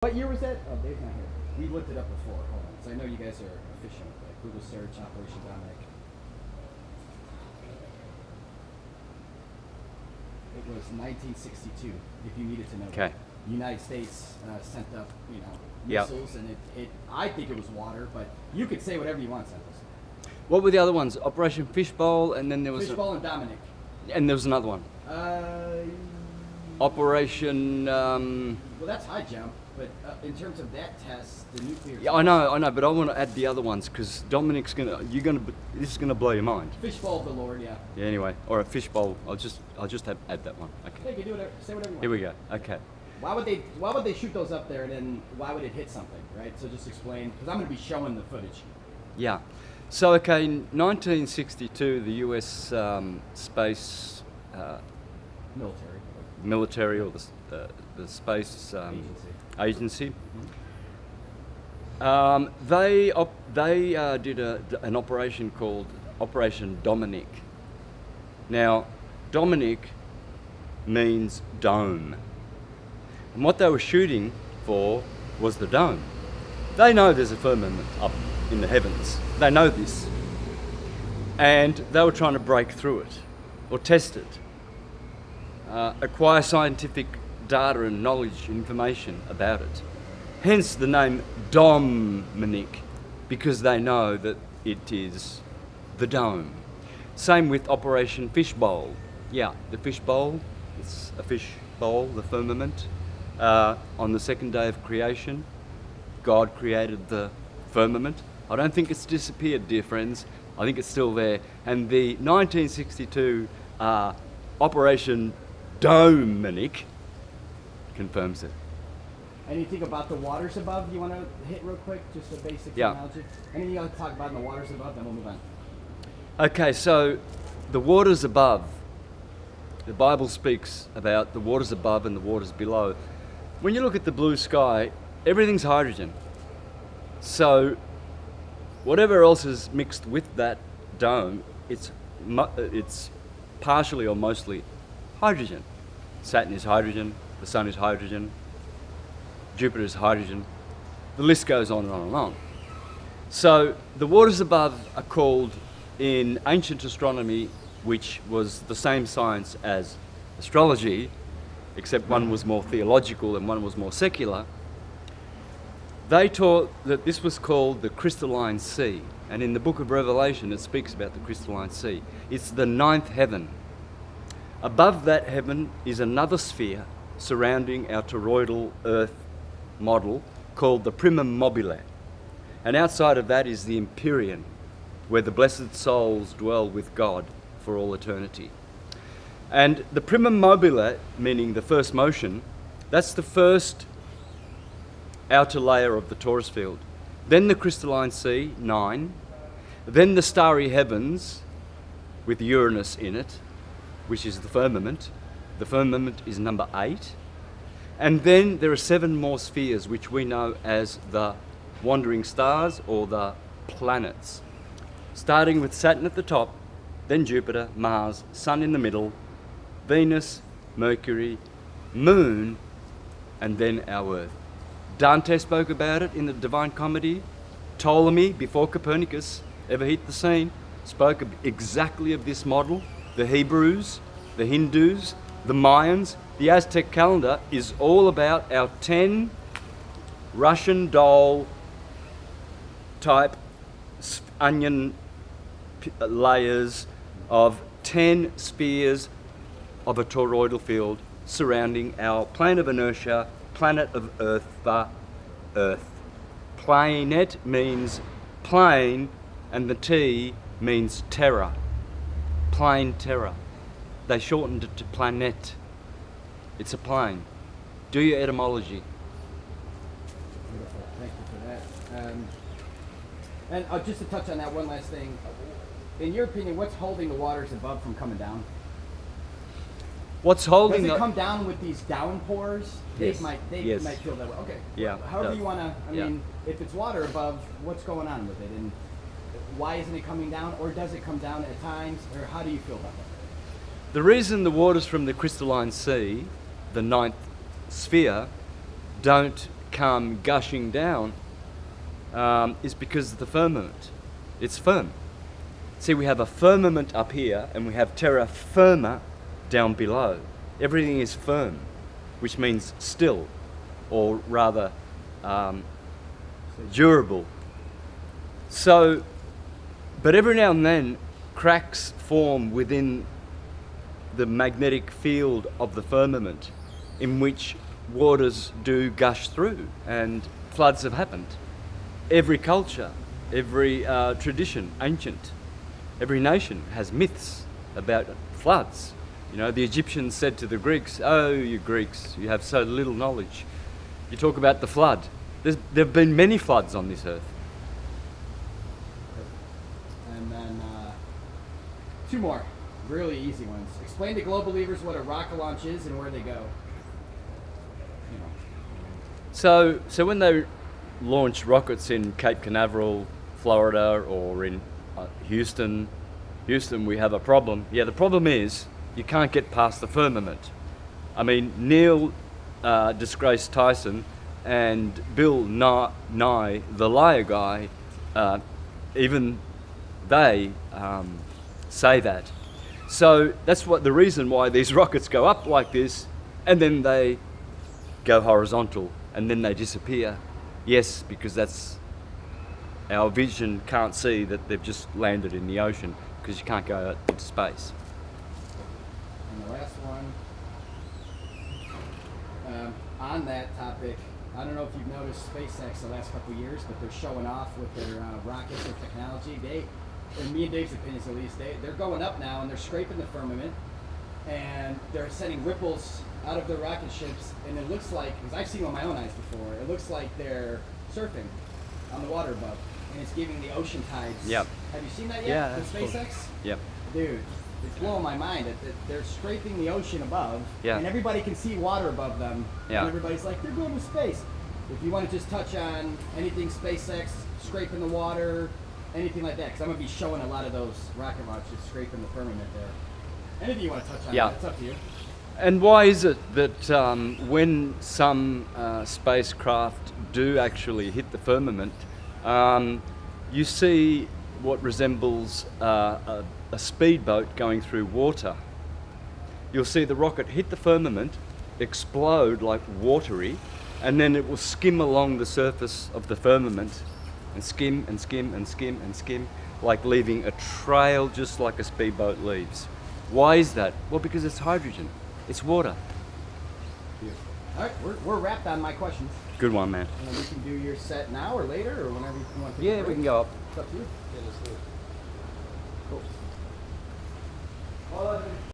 What year was that? Oh, Dave's not here. We looked it up before. Hold on. So I know you guys are efficient. Like Google search, Operation Dominic. It was 1962, if you needed to know. Okay. The United States sent up, Yep. missiles, and I think it was water, but you could say whatever you want, Santos. What were the other ones? Operation Fishbowl, and then there was Fishbowl and Dominic. and there was another one. Operation. Well, that's high jump, but in terms of that test, the nuclear. Yeah, I know, but I want to add the other ones because Dominic's this is gonna blow your mind. Fishbowl of the Lord, yeah. Yeah. Anyway, or a fishbowl. I'll just add that one. Okay. Yeah, you can do whatever, say whatever you want. Here we go. Okay. Why would they shoot those up there, and then why would it hit something, right? So just explain, because I'm going to be showing the footage. Yeah. So okay, in 1962, the U.S. Space military or the space agency. They did an operation called Operation Dominic. Now, Dominic means dome. And what they were shooting for was the dome. They know there's a firmament up in the heavens. They know this. And they were trying to break through it or test it, acquire scientific data and knowledge, information about it. Hence the name Dominic, because they know that it is the dome. Same with Operation Fishbowl. Yeah, the fishbowl, it's a fish bowl, the firmament. On the second day of creation, God created the firmament. I don't think it's disappeared, dear friends. I think it's still there. And the 1962 Operation Dominic confirms it. Anything about the waters above you want to hit real quick? Just a basic analogy? Anything you want to talk about in the waters above, then we'll move on. Okay, so the waters above, the Bible speaks about the waters above and the waters below. When you look at the blue sky, everything's hydrogen. So whatever else is mixed with that dome, it's partially or mostly hydrogen. Saturn is hydrogen, the Sun is hydrogen, Jupiter is hydrogen. The list goes on and on and on. So the waters above are called, in ancient astronomy, which was the same science as astrology, except one was more theological and one was more secular, they taught that this was called the crystalline sea. And in the book of Revelation, it speaks about the crystalline sea. It's the ninth heaven. Above that heaven is another sphere surrounding our toroidal earth model called the primum mobile. And outside of that is the empyrean, where the blessed souls dwell with God for all eternity. And the primum mobile, meaning the first motion, that's the first outer layer of the torus field. Then the crystalline sea, 9. Then the starry heavens with Uranus in it, which is the firmament. The firmament is number 8. And then there are 7 more spheres, which we know as the wandering stars or the planets. Starting with Saturn at the top, then Jupiter, Mars, Sun in the middle, Venus, Mercury, Moon, and then our Earth. Dante spoke about it in the Divine Comedy. Ptolemy, before Copernicus ever hit the scene, spoke exactly of this model. The Hebrews, the Hindus, the Mayans, the Aztec calendar is all about our 10 Russian doll type onion layers of 10 spheres of a toroidal field surrounding our plane of inertia, planet of Earth, the Earth. Planet means plane, and the T means terra. Plane terra. They shortened it to planet. It's a plane. Do your etymology. Beautiful. Thank you for that. And just to touch on that one last thing, in your opinion, what's holding the waters above from coming down? What's holding Does it come down with these downpours? Yes. They might feel that way. Okay. Yeah. However you want to, I Yeah. mean, if it's water above, what's going on with it? And why isn't it coming down? Or does it come down at times? Or how do you feel about that? The reason the waters from the crystalline sea, the ninth sphere, don't come gushing down is because of the firmament. It's firm. See, we have a firmament up here and we have terra firma down below. Everything is firm, which means still, or rather durable. So, but every now and then cracks form within the magnetic field of the firmament in which waters do gush through, and floods have happened. Every culture, every tradition, ancient, every nation has myths about floods. You know, the Egyptians said to the Greeks, "Oh, you Greeks, you have so little knowledge. You talk about the flood. There have been many floods on this earth." And then two more really easy ones. Explain to global believers what a rocket launch is and where they go. You know. So when they launch rockets in Cape Canaveral, Florida, or in Houston, we have a problem. Yeah, the problem is you can't get past the firmament. I mean, Neil deGrasse Tyson and Bill Nye, the liar guy, even they say that. So that's what the reason why these rockets go up like this, and then they go horizontal, and then they disappear. Yes, because that's our vision can't see that they've just landed in the ocean, because you can't go out into space. And the last one, on that topic, I don't know if you've noticed SpaceX the last couple of years, but they're showing off with their rockets and technology. They, in me and Dave's opinions at least, they're going up now and they're scraping the firmament, and they're sending ripples out of their rocket ships, and it looks like, because I've seen it with my own eyes before, it looks like they're surfing on the water above, and it's giving the ocean tides. Yep. Have you seen that yet? Yeah, With that's SpaceX? cool. Yep. Dude, it's blowing my mind that they're scraping the ocean above, Yeah. and everybody can see water above them, Yeah. and everybody's like, they're going to space. If you want to just touch on anything SpaceX, scraping the water, anything like that, because I'm going to be showing a lot of those rocket launches scraping the firmament there. Anything you want to touch on, Yeah. it's up to you. And why is it that when some spacecraft do actually hit the firmament, you see what resembles a speedboat going through water? You'll see the rocket hit the firmament, explode like watery, and then it will skim along the surface of the firmament and skim and skim and skim and skim, like leaving a trail just like a speedboat leaves. Why is that? Well, because it's hydrogen. It's water. Beautiful. All right, we're wrapped on my questions. Good one, man. And we can do your set now or later or whenever you want to. Yeah, we can go up. It's up to you. Yeah, let's do it. Cool.